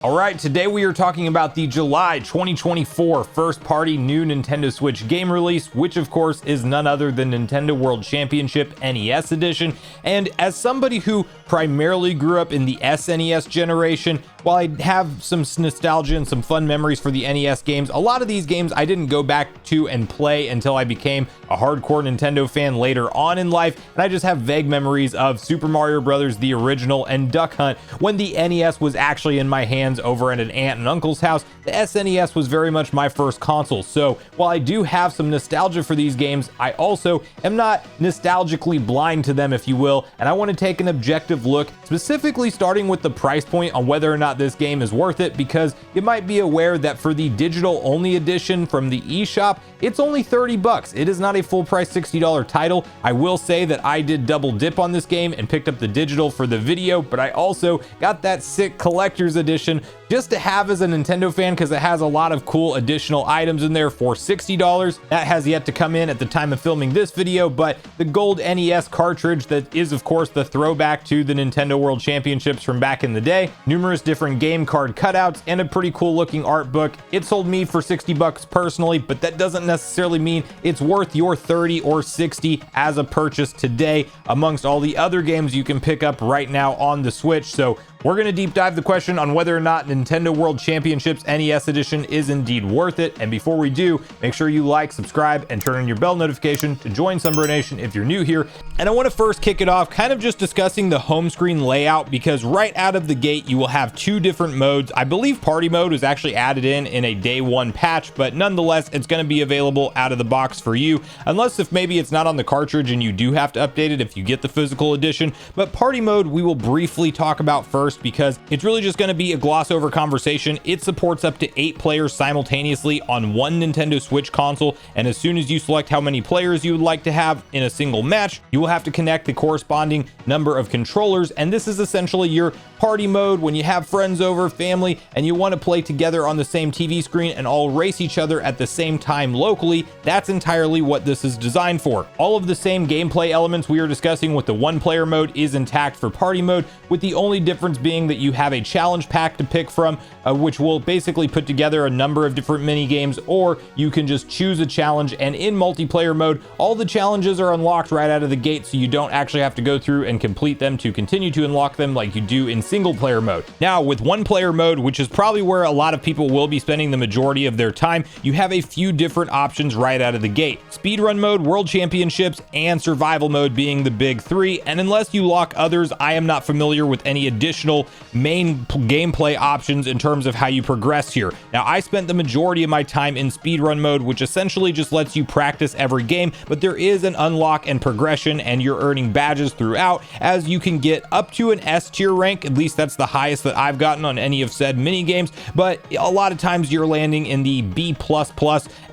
All right, today we are talking about the July 2024 first-party new Nintendo Switch game release, which of course is none other than Nintendo World Championship NES Edition. And as somebody who primarily grew up in the SNES generation, while I have some nostalgia and some fun memories for the NES games, a lot of these games I didn't go back to and play until I became a hardcore Nintendo fan later on in life, and I just have vague memories of Super Mario Bros. The original and Duck Hunt when the NES was actually in my hands over at an aunt and uncle's house. The SNES was very much my first console, so while I do have some nostalgia for these games, I also am not nostalgically blind to them, if you will, and I want to take an objective look, specifically starting with the price point on whether or not this game is worth it, because you might be aware that for the digital only edition from the eShop, it's only $30. It is not a full price $60 title. I will say that I did double dip on this game and picked up the digital for the video, but I also got that sick collector's edition just to have as a Nintendo fan, because it has a lot of cool additional items in there for $60. That has yet to come in at the time of filming this video, but the gold NES cartridge that is of course the throwback to the Nintendo World Championships from back in the day, numerous different game card cutouts, and a pretty cool looking art book. It sold me for $60 personally, but that doesn't necessarily mean it's worth your $30 or $60 as a purchase today amongst all the other games you can pick up right now on the Switch. So we're going to deep dive the question on whether or not Nintendo World Championships NES Edition is indeed worth it. And before we do, make sure you like, subscribe, and turn on your bell notification to join Sunbro Nation if you're new here. And I want to first kick it off kind of just discussing the home screen layout, because right out of the gate, you will have two different modes. I believe Party Mode was actually added in a day one patch, but nonetheless, it's going to be available out of the box for you, unless if maybe it's not on the cartridge and you do have to update it if you get the physical edition. But Party Mode, we will briefly talk about first, because it's really just going to be a gloss over conversation. It supports up to 8 players simultaneously on one Nintendo Switch console, and as soon as you select how many players you would like to have in a single match, you will have to connect the corresponding number of controllers. And this is essentially your party mode when you have friends over, family, and you want to play together on the same TV screen and all race each other at the same time locally. That's entirely what this is designed for. All of the same gameplay elements we are discussing with the one player mode is intact for party mode, with the only difference being that you have a challenge pack to pick from, which will basically put together a number of different mini games, or you can just choose a challenge. And in multiplayer mode, all the challenges are unlocked right out of the gate, so you don't actually have to go through and complete them to continue to unlock them like you do in single player mode. Now, with one player mode, which is probably where a lot of people will be spending the majority of their time, you have a few different options right out of the gate. Speedrun mode, World Championships, and survival mode being the big three. And unless you lock others, I am not familiar with any additional main gameplay options in terms of how you progress here. Now, I spent the majority of my time in speedrun mode, which essentially just lets you practice every game, but there is an unlock and progression, and you're earning badges throughout as you can get up to an S tier rank. At least that's the highest that I've gotten on any of said mini games, but a lot of times you're landing in the B++,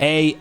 A+,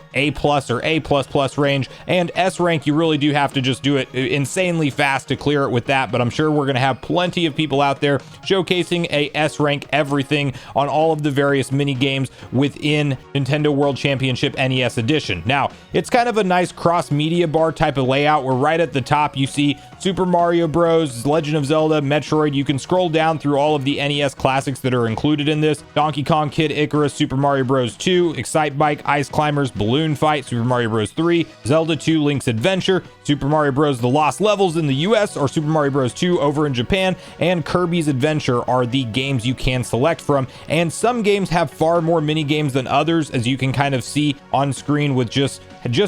or A++ range, and S rank you really do have to just do it insanely fast to clear it with that. But I'm sure we're going to have plenty of people out there showcasing a S rank everything on all of the various mini games within Nintendo World Championship NES Edition. Now, it's kind of a nice cross media bar type of layout where right at the top you see Super Mario Bros, Legend of Zelda, Metroid. You can scroll down through all of the NES classics that are included in this: Donkey Kong, Kid Icarus, Super Mario Bros 2, Excite Bike, Ice Climbers, Balloon Fight, Super Mario Bros 3, Zelda 2, Link's Adventure, Super Mario Bros The Lost Levels in the US, or Super Mario Bros 2 over in Japan, and Kirby's Adventure are the games you can select from. And some games have far more mini games than others, as you can kind of see on screen with just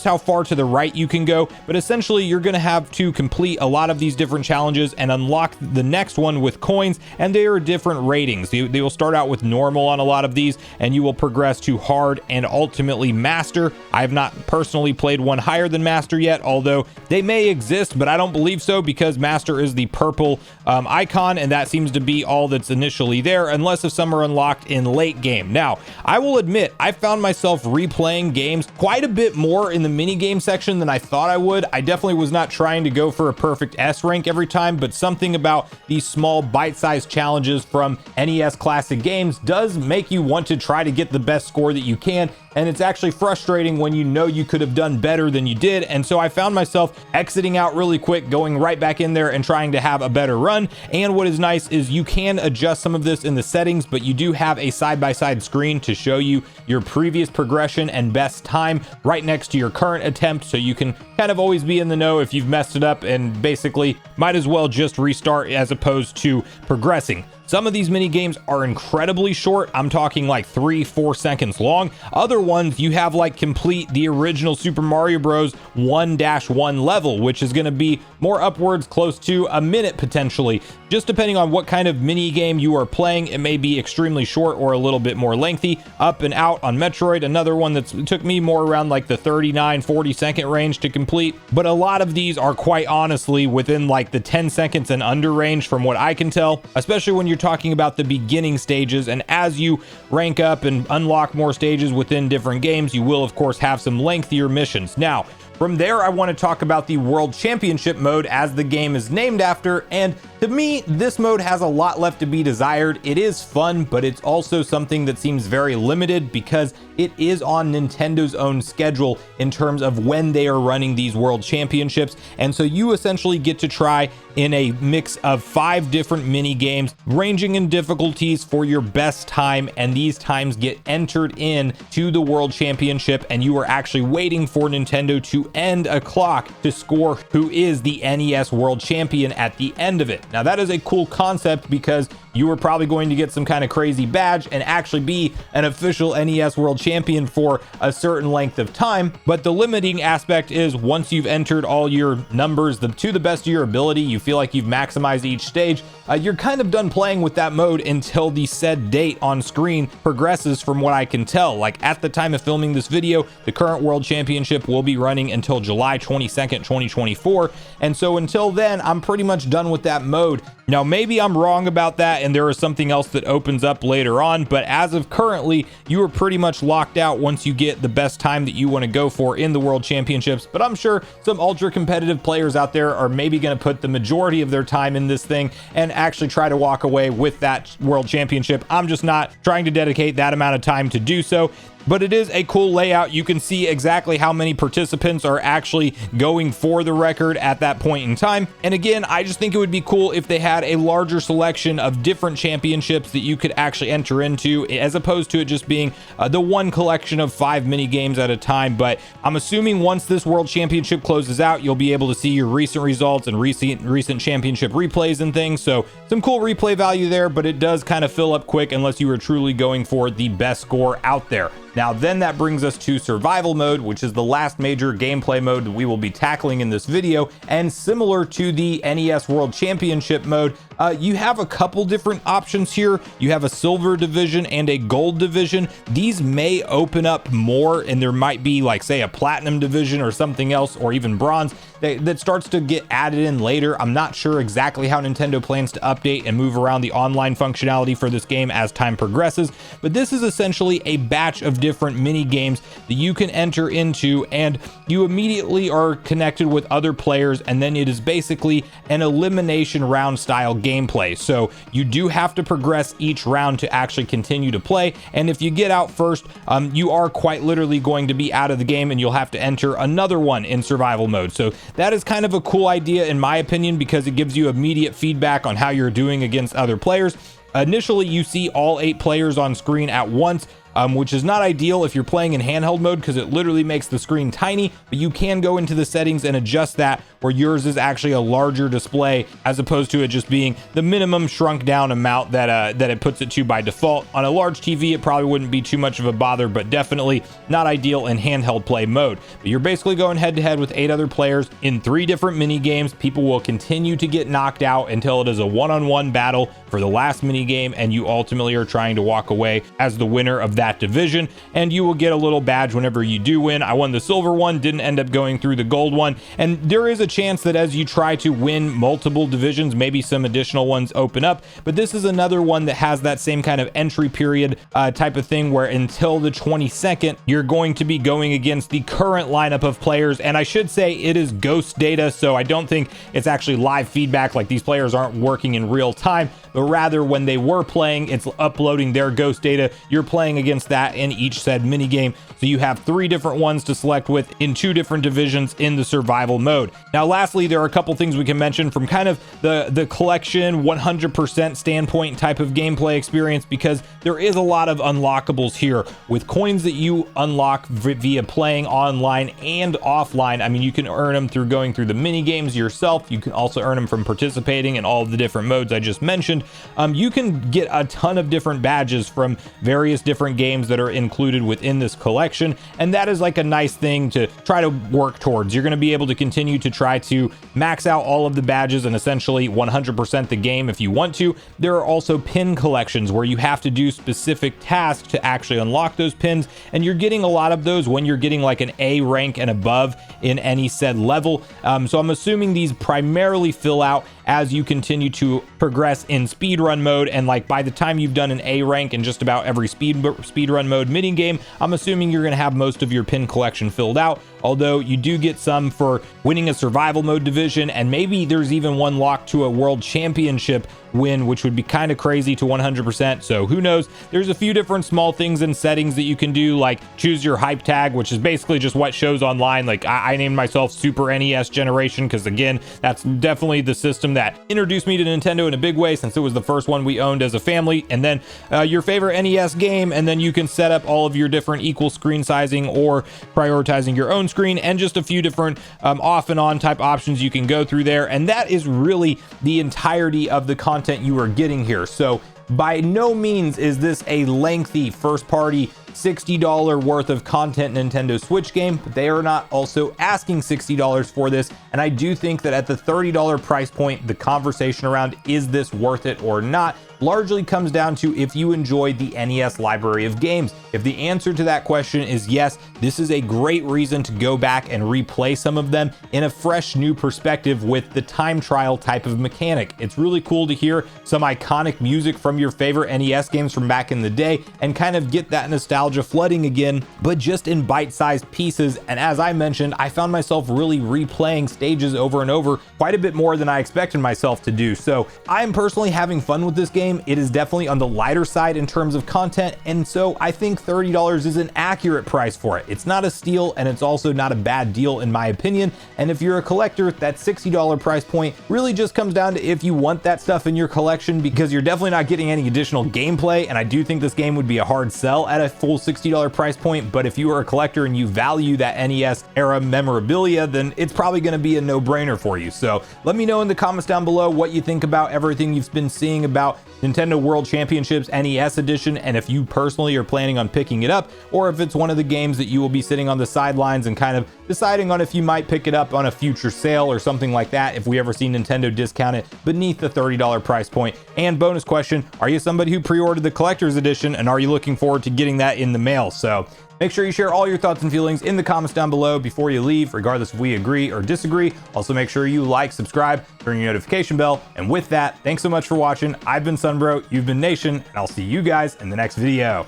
how far to the right you can go. But essentially, you're going to have to complete a lot of these different challenges and unlock the next one with coins, and they are different ratings. They will start out with normal on a lot of these, and you will progress to hard and ultimately master. I have not personally played one higher than master yet, although they may exist, but I don't believe so, because master is the purple icon, and that seems to be all that's initially there, unless if some are unlocked in late game. Now, I will admit, I found myself replaying games quite a bit more more in the mini game section than I thought I would. I definitely was not trying to go for a perfect S rank every time, but something about these small bite-sized challenges from NES classic games does make you want to try to get the best score that you can. And it's actually frustrating when you know you could have done better than you did. And so I found myself exiting out really quick, going right back in there and trying to have a better run. And what is nice is you can adjust some of this in the settings, but you do have a side-by-side screen to show you your previous progression and best time right next to your current attempt. So you can kind of always be in the know if you've messed it up, and basically might as well just restart as opposed to progressing. Some of these mini games are incredibly short. I'm talking like 3-4 seconds long. Other ones you have like complete the original Super Mario Bros. 1-1 level, which is going to be more upwards close to a minute potentially. Just depending on what kind of mini game you are playing, it may be extremely short or a little bit more lengthy. Up and Out on Metroid, another one that took me more around like the 39-40 second range to complete. But a lot of these are quite honestly within like the 10 seconds and under range from what I can tell, especially when you're talking about the beginning stages. And as you rank up and unlock more stages within different games, you will of course have some lengthier missions. Now, from there, I want to talk about the World Championship mode, as the game is named after, and to me, this mode has a lot left to be desired. It is fun, but it's also something that seems very limited because it is on Nintendo's own schedule in terms of when they are running these World Championships, and so you essentially get to try in a mix of 5 different mini games ranging in difficulties for your best time, and these times get entered in to the World Championship, and you are actually waiting for Nintendo to end a clock to score who is the NES World Champion at the end of it. Now that is a cool concept because you are probably going to get some kind of crazy badge and actually be an official NES World Champion for a certain length of time. But the limiting aspect is once you've entered all your numbers to the best of your ability, you feel like you've maximized each stage, you're kind of done playing with that mode until the said date on screen progresses, from what I can tell. Like at the time of filming this video, the current World Championship will be running until July 22nd, 2024. And so until then, I'm pretty much done with that mode. Now, maybe I'm wrong about that and there is something else that opens up later on, but as of currently, you are pretty much locked out once you get the best time that you want to go for in the World Championships. But I'm sure some ultra competitive players out there are maybe going to put the majority of their time in this thing and actually try to walk away with that World Championship. I'm just not trying to dedicate that amount of time to do so. But it is a cool layout. You can see exactly how many participants are actually going for the record at that point in time. And again, I just think it would be cool if they had a larger selection of different championships that you could actually enter into, as opposed to it just being the one collection of 5 mini games at a time. But I'm assuming once this World Championship closes out, you'll be able to see your recent results and recent championship replays and things. So some cool replay value there, but it does kind of fill up quick unless you are truly going for the best score out there. Now then, that brings us to survival mode, which is the last major gameplay mode that we will be tackling in this video. And similar to the NES World Championship mode, you have a couple different options here. You have a silver division and a gold division. These may open up more, and there might be like, say, a platinum division or something else, or even bronze that starts to get added in later. I'm not sure exactly how Nintendo plans to update and move around the online functionality for this game as time progresses, but this is essentially a batch of different mini games that you can enter into, and you immediately are connected with other players, and then it is basically an elimination round style gameplay. So you do have to progress each round to actually continue to play, and if you get out first, you are quite literally going to be out of the game, and you'll have to enter another one in survival mode. So that is kind of a cool idea in my opinion, because it gives you immediate feedback on how you're doing against other players. Initially, you see all 8 players on screen at once, which is not ideal if you're playing in handheld mode because it literally makes the screen tiny, but you can go into the settings and adjust that where yours is actually a larger display as opposed to it just being the minimum shrunk down amount that it puts it to by default. On a large TV, it probably wouldn't be too much of a bother, but definitely not ideal in handheld play mode. But you're basically going head to head with 8 other players in 3 different mini games. People will continue to get knocked out until it is a one-on-one battle for the last mini game, and you ultimately are trying to walk away as the winner of that that division, and you will get a little badge whenever you do win. I won the silver one, didn't end up going through the gold one, and there is a chance that as you try to win multiple divisions, maybe some additional ones open up, but this is another one that has that same kind of entry period type of thing, where until the 22nd, you're going to be going against the current lineup of players. And I should say it is ghost data, so I don't think it's actually live feedback, like these players aren't working in real time, but rather when they were playing, it's uploading their ghost data. You're playing against that in each said minigame. So you have 3 different ones to select with in 2 different divisions in the survival mode. Now, lastly, there are a couple things we can mention from kind of the collection 100% standpoint type of gameplay experience, because there is a lot of unlockables here with coins that you unlock via playing online and offline. I mean, you can earn them through going through the mini games yourself. You can also earn them from participating in all of the different modes I just mentioned. You can get a ton of different badges from various different games that are included within this collection, and that is like a nice thing to try to work towards. You're going to be able to continue to try to max out all of the badges and essentially 100% the game if you want to. There are also pin collections where you have to do specific tasks to actually unlock those pins, and you're getting a lot of those when you're getting like an A rank and above in any said level. So I'm assuming these primarily fill out as you continue to progress in speedrun mode, and like by the time you've done an A rank in just about every speedrun mode mini game, I'm assuming you're going to have most of your pin collection filled out, although you do get some for winning a survival mode division, and maybe there's even one locked to a world championship win, which would be kind of crazy to 100%. So who knows? There's a few different small things and settings that you can do, like choose your hype tag, which is basically just what shows online. Like I named myself Super NES Generation because, again, that's definitely the system that introduced me to Nintendo in a big way, since it was the first one we owned as a family. And then your favorite NES game, and then you can set up all of your different equal screen sizing or prioritizing your own screen, and just a few different off and on type options you can go through there. And that is really the entirety of the content you are getting here. So by no means is this a lengthy first party $60 worth of content Nintendo Switch game, but they are not also asking $60 for this. And I do think that at the $30 price point, the conversation around is this worth it or not largely comes down to if you enjoy the NES library of games. If the answer to that question is yes, this is a great reason to go back and replay some of them in a fresh new perspective with the time trial type of mechanic. It's really cool to hear some iconic music from your favorite NES games from back in the day and kind of get that nostalgia flooding again, but just in bite-sized pieces. And as I mentioned, I found myself really replaying stages over and over, quite a bit more than I expected myself to do. So I'm personally having fun with this game. It is definitely on the lighter side in terms of content, and so I think $30 is an accurate price for it. It's not a steal, and it's also not a bad deal in my opinion. And if you're a collector, that $60 price point really just comes down to if you want that stuff in your collection, because you're definitely not getting any additional gameplay, and I do think this game would be a hard sell at a full $60 price point. But if you are a collector and you value that NES era memorabilia, then it's probably going to be a no-brainer for you. So let me know in the comments down below what you think about everything you've been seeing about Nintendo World Championships NES Edition, and if you personally are planning on picking it up, or if it's one of the games that you will be sitting on the sidelines and kind of deciding on if you might pick it up on a future sale or something like that if we ever see Nintendo discount it beneath the $30 price point. And bonus question, are you somebody who pre-ordered the collector's edition, and are you looking forward to getting that in the mail? So make sure you share all your thoughts and feelings in the comments down below before you leave, regardless if we agree or disagree. Also, make sure you like, subscribe, turn your notification bell. And with that, thanks so much for watching. I've been Sunbro, you've been Nation, and I'll see you guys in the next video.